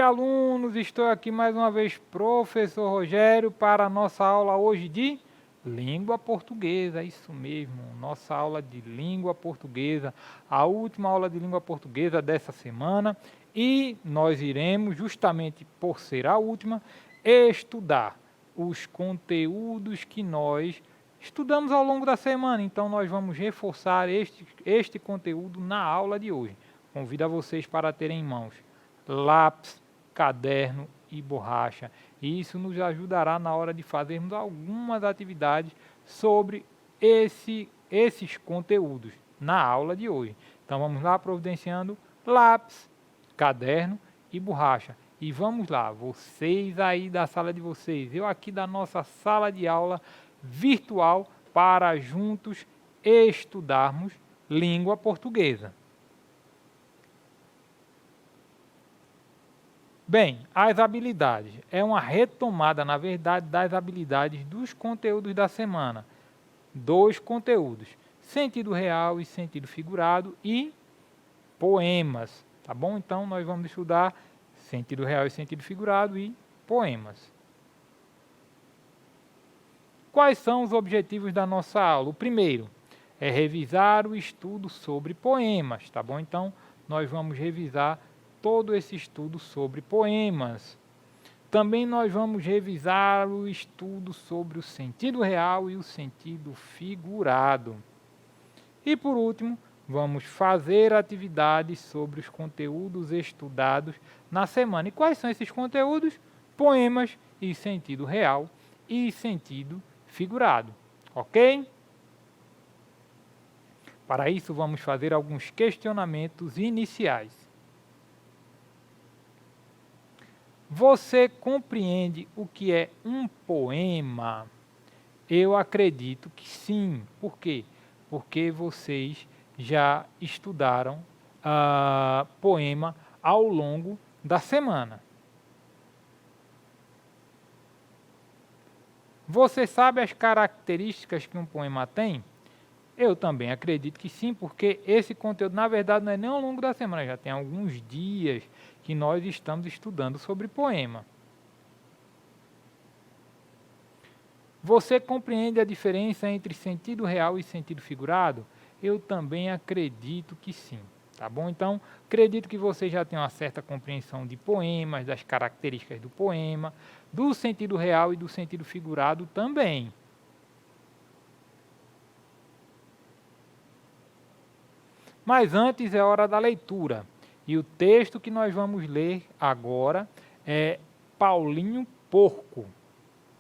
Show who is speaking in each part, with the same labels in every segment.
Speaker 1: dia, alunos! Estou aqui mais uma vez, professor Rogério, para a nossa aula hoje de língua portuguesa. Isso mesmo, nossa aula de língua portuguesa, a última aula de língua portuguesa dessa semana. E nós iremos, justamente por ser a última, estudar os conteúdos que nós estudamos ao longo da semana. Então, nós vamos reforçar este conteúdo na aula de hoje. Convido a vocês para terem em mãos lápis, caderno e borracha. E isso nos ajudará na hora de fazermos algumas atividades sobre esses conteúdos na aula de hoje. Então vamos lá providenciando lápis, caderno e borracha. E vamos lá, vocês aí da sala de vocês, eu aqui da nossa sala de aula virtual para juntos estudarmos língua portuguesa. Bem, as habilidades. É uma retomada, na verdade, das habilidades dos conteúdos da semana. 2 conteúdos, sentido real e sentido figurado e poemas, tá bom? Então, nós vamos estudar sentido real e sentido figurado e poemas. Quais são os objetivos da nossa aula? O primeiro é revisar o estudo sobre poemas, tá bom? Então, nós vamos revisar todo esse estudo sobre poemas. Também nós vamos revisar o estudo sobre o sentido real e o sentido figurado. E por último, vamos fazer atividades sobre os conteúdos estudados na semana. E quais são esses conteúdos? Poemas e sentido real e sentido figurado, ok? Para isso, vamos fazer alguns questionamentos iniciais. Você compreende o que é um poema? Eu acredito que sim. Por quê? Porque vocês já estudaram poema ao longo da semana. Você sabe as características que um poema tem? Eu também acredito que sim, porque esse conteúdo, na verdade, não é nem ao longo da semana, já tem alguns dias que nós estamos estudando sobre poema. Você compreende a diferença entre sentido real e sentido figurado? Eu também acredito que sim, tá bom? Então, acredito que você já tem uma certa compreensão de poemas, das características do poema, do sentido real e do sentido figurado também. Mas antes é hora da leitura. E o texto que nós vamos ler agora é Paulinho Porco,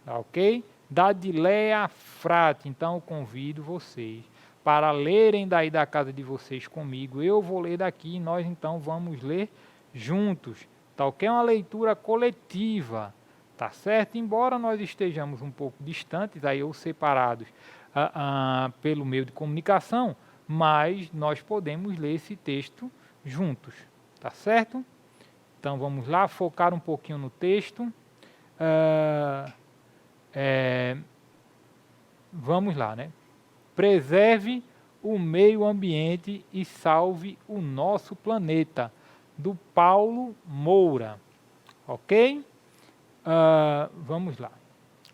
Speaker 1: tá ok? Da Adileia Frati. Então eu convido vocês para lerem daí da casa de vocês comigo. Eu vou ler daqui e nós então vamos ler juntos, tá ok? É uma leitura coletiva, tá certo? Embora nós estejamos um pouco distantes aí ou separados pelo meio de comunicação, mas nós podemos ler esse texto juntos, tá certo? Então vamos lá, focar um pouquinho no texto. Vamos lá, né? Preserve o meio ambiente e salve o nosso planeta, do Paulo Moura, ok? Vamos lá.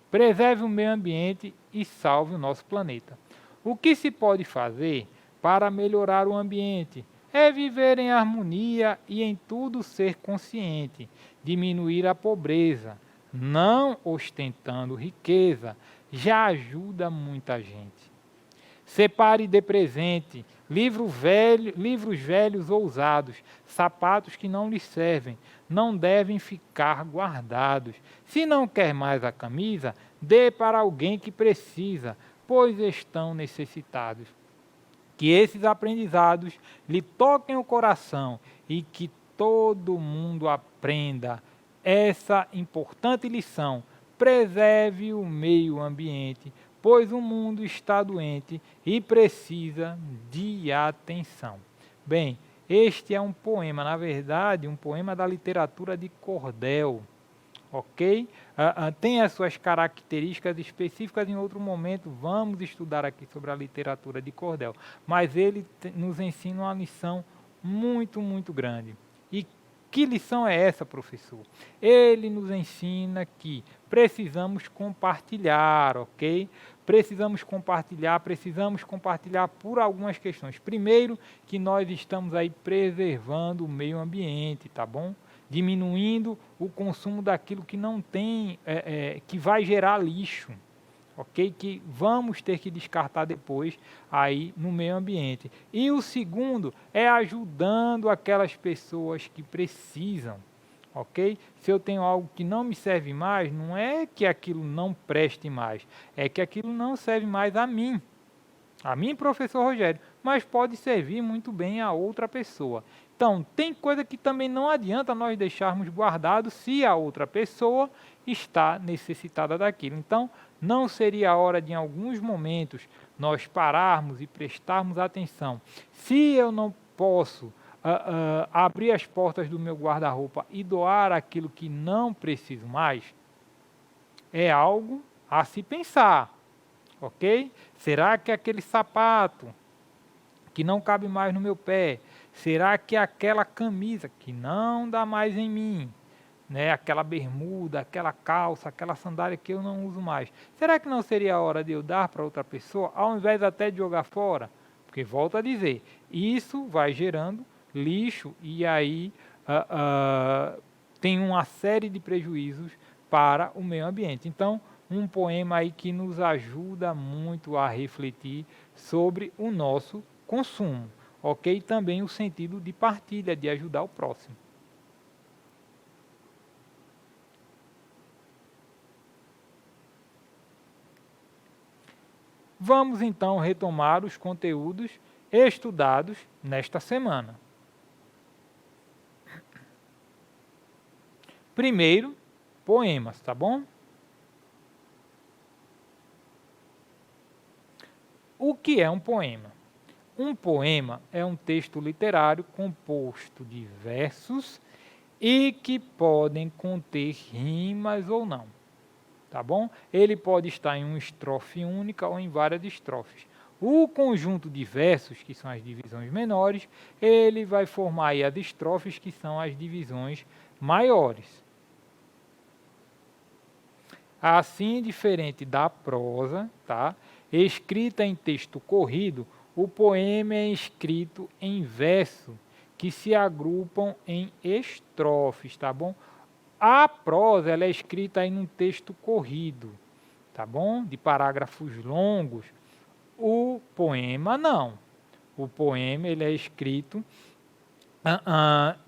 Speaker 1: Preserve o meio ambiente e salve o nosso planeta. O que se pode fazer para melhorar o ambiente? É viver em harmonia e em tudo ser consciente, diminuir a pobreza, não ostentando riqueza, já ajuda muita gente. Separe de presente, livros velhos ousados, sapatos que não lhe servem, não devem ficar guardados. Se não quer mais a camisa, dê para alguém que precisa, pois estão necessitados. Que esses aprendizados lhe toquem o coração e que todo mundo aprenda essa importante lição. Preserve o meio ambiente, pois o mundo está doente e precisa de atenção. Bem, este é um poema, na verdade, um poema da literatura de cordel, ok? Tem as suas características específicas, em outro momento vamos estudar aqui sobre a literatura de cordel, mas ele nos ensina uma lição muito, muito grande. E Que lição é essa, professor? Ele nos ensina que precisamos compartilhar, ok? Precisamos compartilhar por algumas questões. Primeiro, que nós estamos aí preservando o meio ambiente, tá bom? Diminuindo o consumo daquilo que não tem, que vai gerar lixo, ok? Que vamos ter que descartar depois aí no meio ambiente. E o segundo é ajudando aquelas pessoas que precisam, ok? Se eu tenho algo que não me serve mais, não é que aquilo não preste mais, é que aquilo não serve mais a mim, professor Rogério, mas pode servir muito bem a outra pessoa. Então, tem coisa que também não adianta nós deixarmos guardado se a outra pessoa está necessitada daquilo. Então, não seria a hora de, em alguns momentos, nós pararmos e prestarmos atenção. Se eu não posso abrir as portas do meu guarda-roupa e doar aquilo que não preciso mais, é algo a se pensar, ok? Será que aquele sapato que não cabe mais no meu pé, será que aquela camisa que não dá mais em mim, né, aquela bermuda, aquela calça, aquela sandália que eu não uso mais, será que não seria a hora de eu dar para outra pessoa, ao invés até de jogar fora? Porque, volto a dizer, isso vai gerando lixo e aí tem uma série de prejuízos para o meio ambiente. Então, um poema aí que nos ajuda muito a refletir sobre o nosso consumo, ok? Também o sentido de partilha, de ajudar o próximo. Vamos então retomar os conteúdos estudados nesta semana. Primeiro, poemas, tá bom? O que é um poema? Um poema é um texto literário composto de versos e que podem conter rimas ou não, tá bom? Ele pode estar em uma estrofe única ou em várias estrofes. O conjunto de versos, que são as divisões menores, ele vai formar aí as estrofes, que são as divisões maiores. Assim, diferente da prosa, tá? Escrita em texto corrido, o poema é escrito em verso, que se agrupam em estrofes, tá bom? A prosa ela é escrita em um texto corrido, tá bom? De parágrafos longos. O poema não. O poema ele é escrito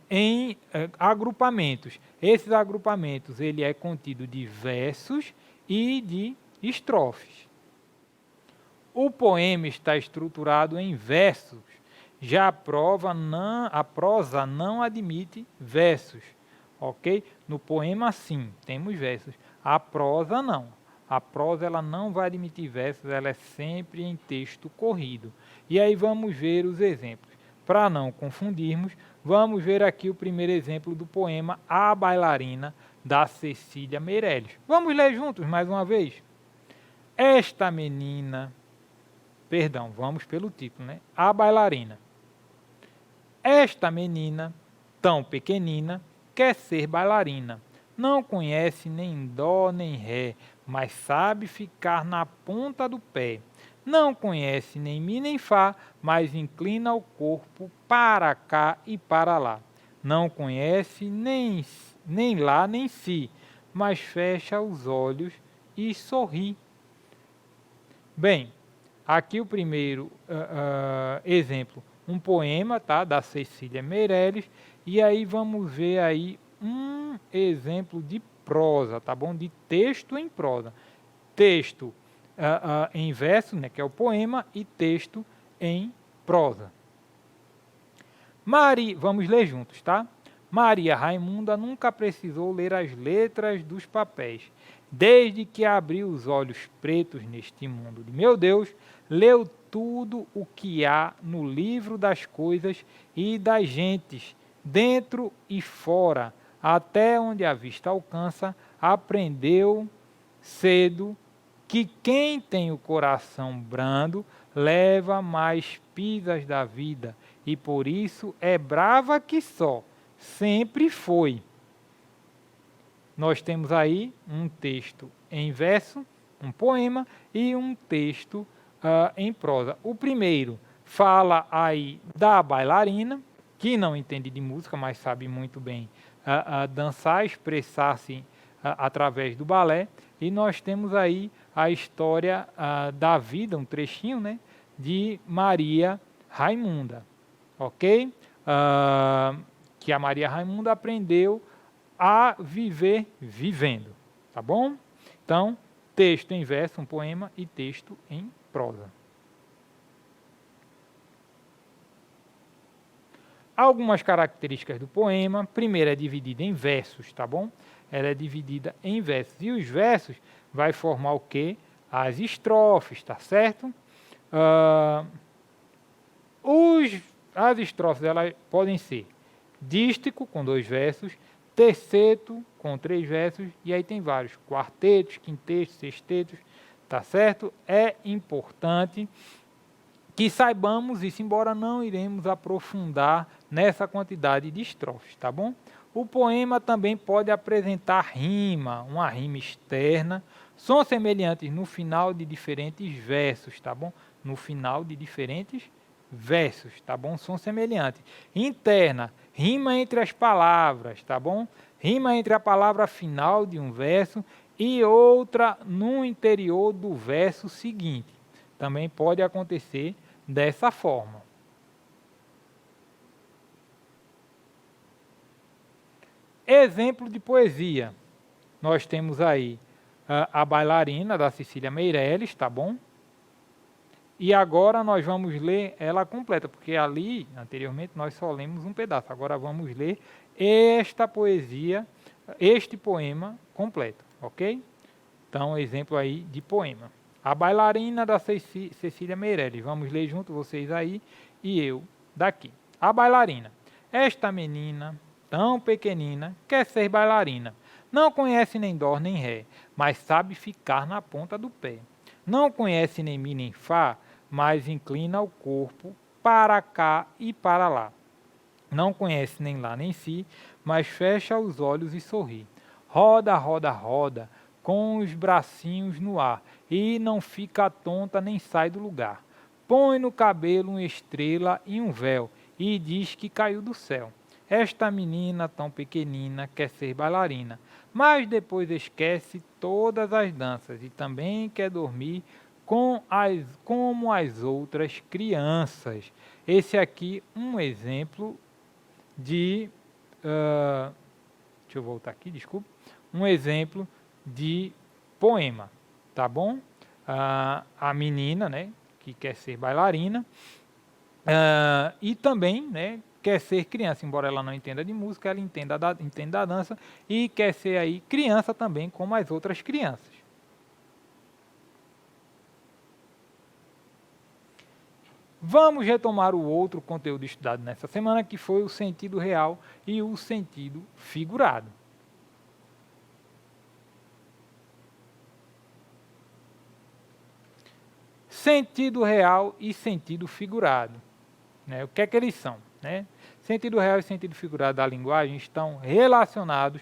Speaker 1: em agrupamentos. Esses agrupamentos ele é contido de versos e de estrofes. O poema está estruturado em versos, já a prosa não admite versos, ok? No poema sim, temos versos, a prosa não. A prosa ela não vai admitir versos, ela é sempre em texto corrido. E aí vamos ver os exemplos. Para não confundirmos, vamos ver aqui o primeiro exemplo do poema A Bailarina, da Cecília Meirelles. Vamos ler juntos mais uma vez? Esta menina... Perdão, vamos pelo título, né? A Bailarina. Esta menina, tão pequenina, quer ser bailarina. Não conhece nem dó nem ré, mas sabe ficar na ponta do pé. Não conhece nem mi nem fá, mas inclina o corpo para cá e para lá. Não conhece nem lá nem si, mas fecha os olhos e sorri. Bem, aqui o primeiro exemplo, um poema, tá, da Cecília Meirelles, e aí vamos ver aí um exemplo de prosa, tá bom? De texto em prosa. Texto em verso, né, que é o poema, e texto em prosa. Vamos ler juntos, tá? Maria Raimunda nunca precisou ler as letras dos papéis. Desde que abriu os olhos pretos neste mundo de meu Deus, leu tudo o que há no livro das coisas e das gentes, dentro e fora, até onde a vista alcança, aprendeu cedo que quem tem o coração brando leva mais pisas da vida, e por isso é brava que só, sempre foi. Nós temos aí um texto em verso, um poema, e um texto em prosa. O primeiro fala aí da bailarina, que não entende de música, mas sabe muito bem dançar, expressar-se através do balé. E nós temos aí a história da vida, um trechinho, né, de Maria Raimunda, ok? Que a Maria Raimunda aprendeu a viver vivendo, tá bom? Então, texto em verso, um poema, e texto em prosa. Algumas características do poema. Primeiro, é dividida em versos, tá bom? Ela é dividida em versos. E os versos vai formar o quê? As estrofes, tá certo? As estrofes elas podem ser dístico, com 2 versos, terceto, com 3 versos, e aí tem vários, quartetos, quintetos, sextetos, tá certo? É importante que saibamos isso, embora não iremos aprofundar nessa quantidade de estrofes, tá bom? O poema também pode apresentar rima, uma rima externa, sons semelhantes no final de diferentes versos, tá bom? No final de diferentes versos, tá bom? Som semelhante. Interna, rima entre as palavras, tá bom? Rima entre a palavra final de um verso e outra no interior do verso seguinte. Também pode acontecer dessa forma. Exemplo de poesia. Nós temos aí a bailarina da Cecília Meirelles, tá bom? E agora nós vamos ler ela completa, porque ali, anteriormente, nós só lemos um pedaço. Agora vamos ler esta poesia, este poema completo, ok? Então, exemplo aí de poema. A bailarina da Cecília Meirelles. Vamos ler junto, vocês aí e eu daqui. A bailarina. Esta menina, tão pequenina, quer ser bailarina. Não conhece nem dó nem ré, mas sabe ficar na ponta do pé. Não conhece nem mi nem fá, mas inclina o corpo para cá e para lá. Não conhece nem lá nem si, mas fecha os olhos e sorri. Roda, roda, roda, com os bracinhos no ar, e não fica tonta nem sai do lugar. Põe no cabelo uma estrela e um véu, e diz que caiu do céu. Esta menina tão pequenina quer ser bailarina, mas depois esquece todas as danças e também quer dormir como as outras crianças. Esse aqui um exemplo de... deixa eu voltar aqui, desculpa. Um exemplo de poema, tá bom? A menina, né, que quer ser bailarina, e também, né, quer ser criança, embora ela não entenda de música, ela entende da dança e quer ser aí criança também, como as outras crianças. Vamos retomar o outro conteúdo estudado nessa semana, que foi o sentido real e o sentido figurado. Sentido real e sentido figurado. Né? O que é que eles são? Né? Sentido real e sentido figurado da linguagem estão relacionados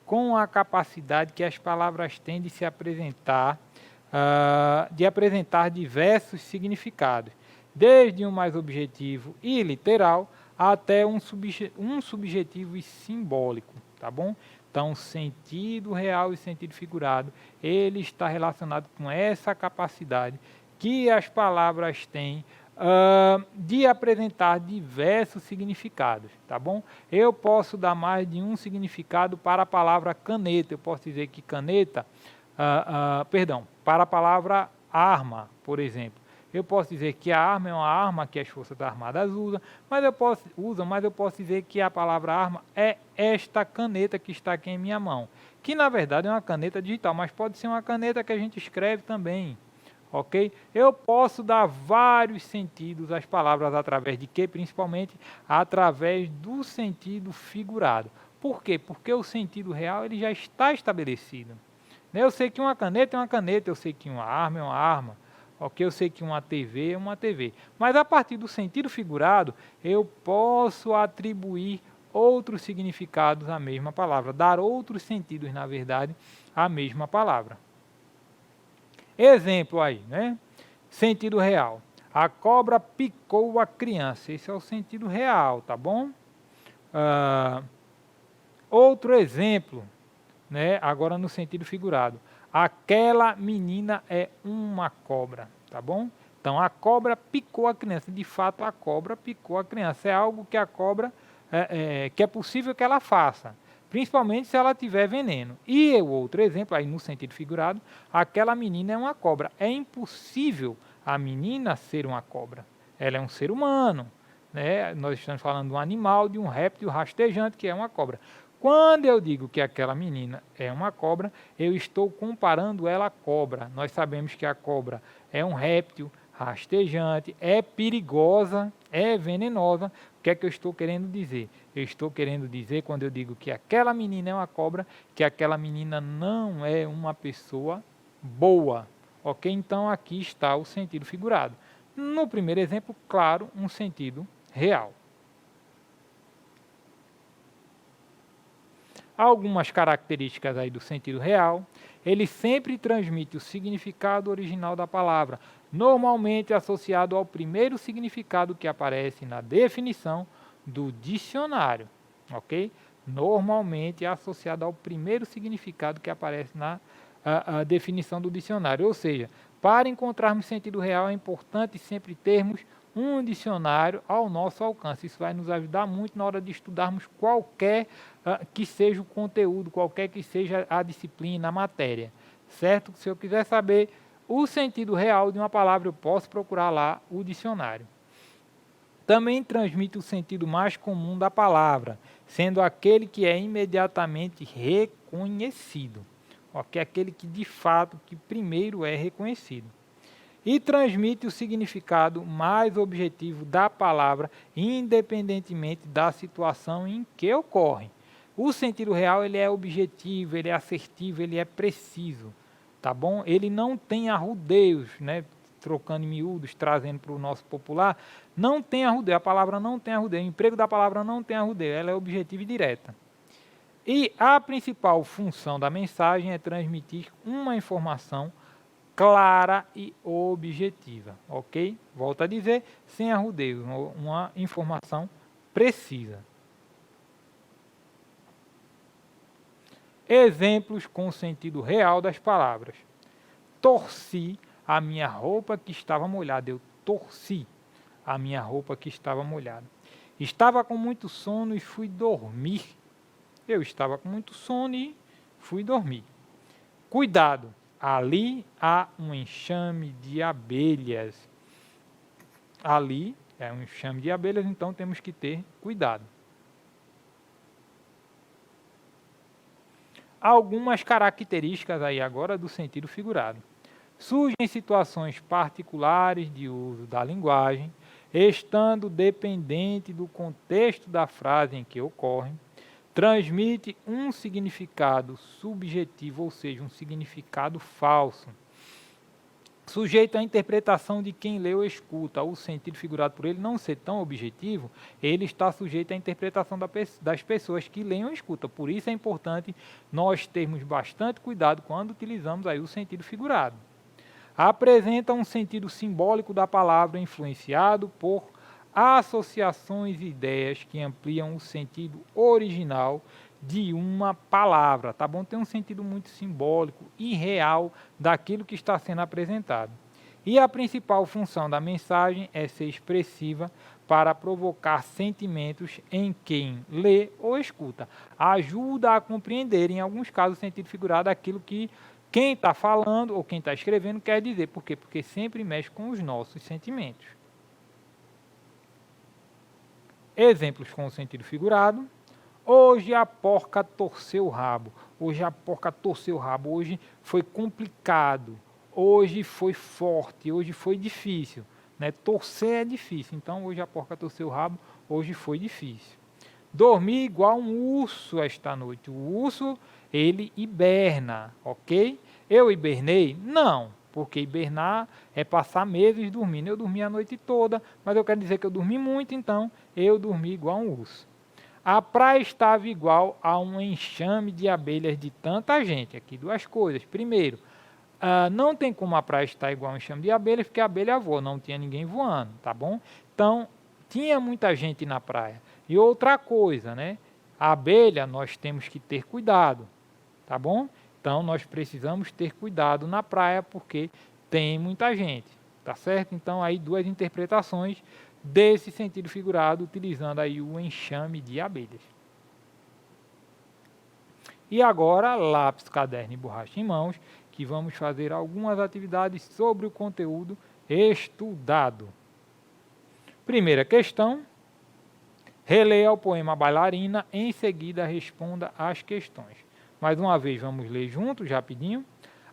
Speaker 1: com a capacidade que as palavras têm de se apresentar, de apresentar diversos significados, desde um mais objetivo e literal até um subjetivo e simbólico, tá bom? Então, sentido real e sentido figurado, ele está relacionado com essa capacidade que as palavras têm de apresentar diversos significados, tá bom? Eu posso dar mais de um significado para a palavra caneta. Eu posso dizer que caneta, para a palavra arma, por exemplo. Eu posso dizer que a arma é uma arma que as Forças Armadas usam, mas eu posso dizer que a palavra arma é esta caneta que está aqui em minha mão, que na verdade é uma caneta digital, mas pode ser uma caneta que a gente escreve também, ok? Eu posso dar vários sentidos às palavras através de quê? Principalmente através do sentido figurado. Por quê? Porque o sentido real ele já está estabelecido. Eu sei que uma caneta é uma caneta, eu sei que uma arma é uma arma, ok? Eu sei que uma TV é uma TV. Mas a partir do sentido figurado, eu posso atribuir outros significados à mesma palavra, dar outros sentidos, na verdade, à mesma palavra. Exemplo aí, né? Sentido real. A cobra picou a criança. Esse é o sentido real, tá bom? Outro exemplo, né? Agora no sentido figurado. Aquela menina é uma cobra, tá bom? Então, a cobra picou a criança. De fato, a cobra picou a criança. É algo que a cobra, que é possível que ela faça, principalmente se ela tiver veneno. E o outro exemplo, aí no sentido figurado, aquela menina é uma cobra. É impossível a menina ser uma cobra. Ela é um ser humano, né? Nós estamos falando de um animal, de um réptil rastejante, que é uma cobra. Quando eu digo que aquela menina é uma cobra, eu estou comparando ela à cobra. Nós sabemos que a cobra é um réptil rastejante, é perigosa, é venenosa. O que é que eu estou querendo dizer? Eu estou querendo dizer, quando eu digo que aquela menina é uma cobra, que aquela menina não é uma pessoa boa. Ok? Então aqui está o sentido figurado. No primeiro exemplo, claro, um sentido real. Algumas características aí do sentido real, ele sempre transmite o significado original da palavra, normalmente associado ao primeiro significado que aparece na definição do dicionário, ok? Normalmente associado ao primeiro significado que aparece na a definição do dicionário, ou seja, para encontrarmos sentido real é importante sempre termos um dicionário ao nosso alcance. Isso vai nos ajudar muito na hora de estudarmos qualquer que seja o conteúdo, qualquer que seja a disciplina, a matéria, certo? Se eu quiser saber o sentido real de uma palavra, eu posso procurar lá o dicionário. Também transmite o sentido mais comum da palavra, sendo aquele que é imediatamente reconhecido, ok? Aquele que de fato, que primeiro é reconhecido. E transmite o significado mais objetivo da palavra, independentemente da situação em que ocorre. O sentido real ele é objetivo, ele é assertivo, ele é preciso, tá bom? Ele não tem arrudeios, né? Trocando em miúdos, trazendo para o nosso popular, não tem arrudeio, a palavra não tem arrudeio, o emprego da palavra não tem arrudeio, ela é objetiva e direta. E a principal função da mensagem é transmitir uma informação clara e objetiva, ok? Volto a dizer, sem arrudeios, uma informação precisa. Exemplos com o sentido real das palavras. Torci a minha roupa que estava molhada. Eu torci a minha roupa que estava molhada. Estava com muito sono e fui dormir. Eu estava com muito sono e fui dormir. Cuidado, ali há um enxame de abelhas. Ali é um enxame de abelhas, então temos que ter cuidado. Algumas características aí agora do sentido figurado. Surgem situações particulares de uso da linguagem, estando dependente do contexto da frase em que ocorrem, transmite um significado subjetivo, ou seja, um significado falso, sujeito à interpretação de quem lê ou escuta. O sentido figurado por ele não ser tão objetivo, ele está sujeito à interpretação das pessoas que leem ou escutam. Por isso é importante nós termos bastante cuidado quando utilizamos aí o sentido figurado. Apresenta um sentido simbólico da palavra influenciado por associações e ideias que ampliam o sentido original de uma palavra, tá bom? Tem um sentido muito simbólico e real daquilo que está sendo apresentado. E a principal função da mensagem é ser expressiva para provocar sentimentos em quem lê ou escuta. Ajuda a compreender, em alguns casos, o sentido figurado aquilo que quem está falando ou quem está escrevendo quer dizer. Por quê? Porque sempre mexe com os nossos sentimentos. Exemplos com o sentido figurado. Hoje a porca torceu o rabo. Hoje a porca torceu o rabo. Hoje foi complicado. Hoje foi forte. Hoje foi difícil. Né? Torcer é difícil. Então hoje a porca torceu o rabo. Hoje foi difícil. Dormir igual um urso esta noite. O urso, ele hiberna, ok? Eu hibernei? Não. Porque hibernar é passar meses dormindo. Eu dormi a noite toda, mas eu quero dizer que eu dormi muito, então eu dormi igual um urso. A praia estava igual a um enxame de abelhas de tanta gente. Aqui duas coisas. Primeiro, não tem como a praia estar igual a um enxame de abelhas, porque a abelha voa, não tinha ninguém voando, tá bom? Então, tinha muita gente na praia. E outra coisa, né? A abelha, nós temos que ter cuidado, tá bom? Então, nós precisamos ter cuidado na praia, porque tem muita gente, tá certo? Então, aí duas interpretações desse sentido figurado, utilizando aí o enxame de abelhas. E agora, lápis, caderno e borracha em mãos, que vamos fazer algumas atividades sobre o conteúdo estudado. Primeira questão, releia o poema Bailarina, em seguida responda às questões. Mais uma vez, vamos ler juntos, rapidinho.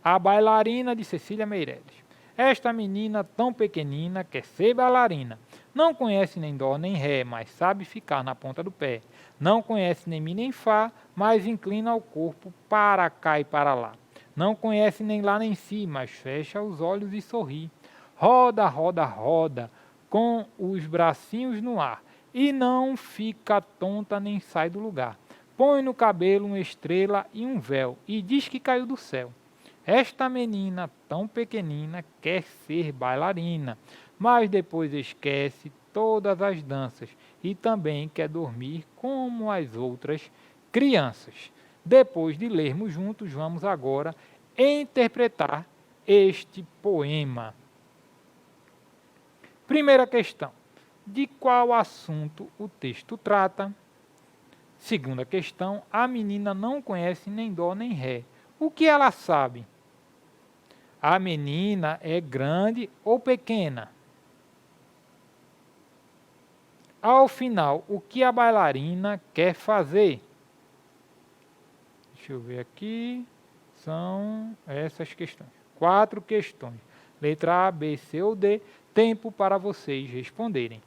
Speaker 1: A Bailarina, de Cecília Meirelles. Esta menina tão pequenina quer ser bailarina. Não conhece nem dó nem ré, mas sabe ficar na ponta do pé. Não conhece nem mi nem fá, mas inclina o corpo para cá e para lá. Não conhece nem lá nem si, mas fecha os olhos e sorri. Roda, roda, roda, com os bracinhos no ar. E não fica tonta nem sai do lugar. Põe no cabelo uma estrela e um véu, e diz que caiu do céu. Esta menina tão pequenina quer ser bailarina, mas depois esquece todas as danças e também quer dormir como as outras crianças. Depois de lermos juntos, vamos agora interpretar este poema. Primeira questão: de qual assunto o texto trata? Segunda questão: a menina não conhece nem dó nem ré. O que ela sabe? A menina é grande ou pequena? Ao final, o que a bailarina quer fazer? Deixa eu ver aqui. São essas questões. 4 questões. Letra A, B, C ou D. Tempo para vocês responderem.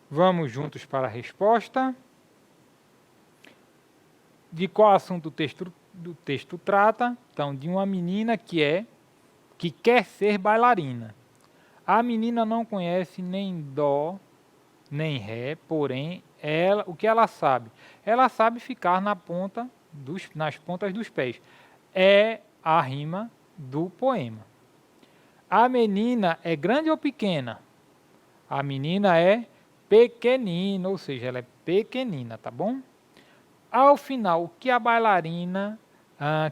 Speaker 1: Vamos juntos para a resposta. De qual assunto o texto trata? Então, de uma menina que quer ser bailarina. A menina não conhece nem dó, nem ré, porém, o que ela sabe? Ela sabe ficar nas pontas dos pés. É a rima do poema. A menina é grande ou pequena? A menina é pequenina, ou seja, ela é pequenina, tá bom? Ao final, o que a bailarina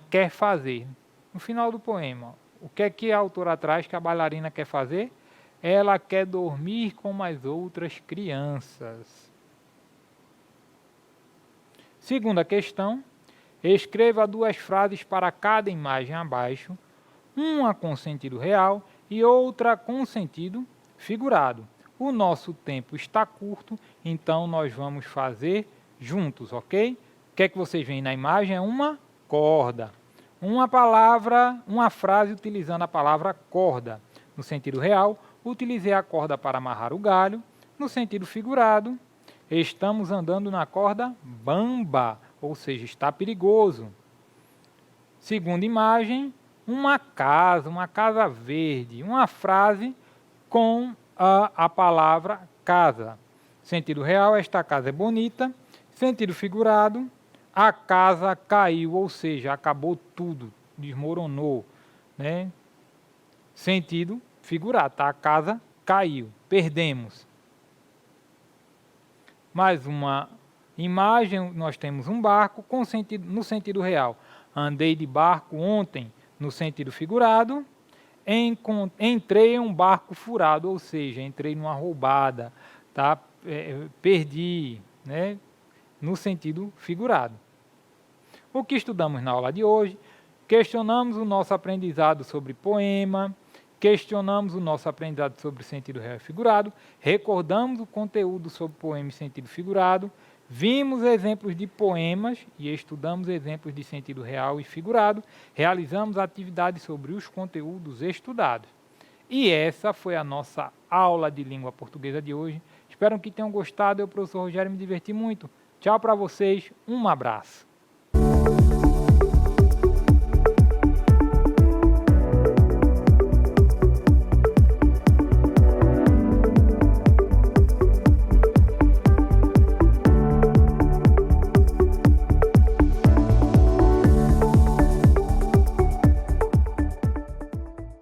Speaker 1: quer fazer? No final do poema, o que a autora traz que a bailarina quer fazer? Ela quer dormir como as outras crianças. Segunda questão, escreva 2 frases para cada imagem abaixo, uma com sentido real e outra com sentido figurado. O nosso tempo está curto, então nós vamos fazer juntos, ok? O que é que vocês veem na imagem? É uma corda. Uma frase utilizando a palavra corda. No sentido real, utilizei a corda para amarrar o galho. No sentido figurado, estamos andando na corda bamba, ou seja, está perigoso. Segunda imagem, uma casa verde. Uma frase com a palavra casa. Sentido real, esta casa é bonita. Sentido figurado, a casa caiu, ou seja, acabou tudo, desmoronou, né? Sentido figurado, tá? A casa caiu, perdemos. Mais uma imagem, nós temos um barco no sentido real. Andei de barco ontem, no sentido figurado. Entrei em um barco furado, ou seja, entrei numa roubada, tá? Perdi, né? No sentido figurado. O que estudamos na aula de hoje? Questionamos o nosso aprendizado sobre poema, questionamos o nosso aprendizado sobre sentido real e figurado, recordamos o conteúdo sobre poema e sentido figurado, vimos exemplos de poemas e estudamos exemplos de sentido real e figurado, realizamos atividades sobre os conteúdos estudados. E essa foi a nossa aula de língua portuguesa de hoje. Espero que tenham gostado. Eu, professor Rogério, me diverti muito. Tchau para vocês, um abraço.